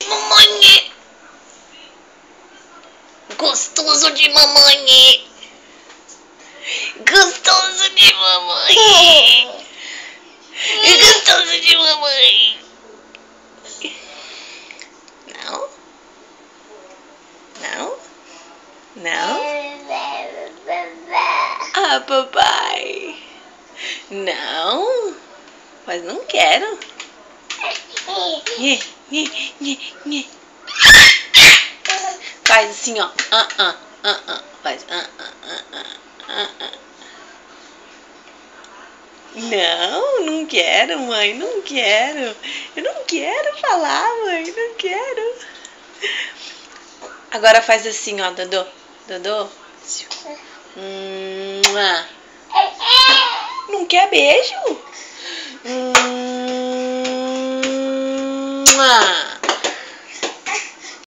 Mamãe. Gostoso de mamãe. Gostoso de mamãe. Gostoso de mamãe. Não? Não? Não? Ah, papai. Não? Mas não quero. Faz assim, ó. Faz. Não, não quero, mãe. Não quero. Eu não quero falar, mãe. Não quero. Agora faz assim, ó, Dodô. Dodô. Não quer beijo?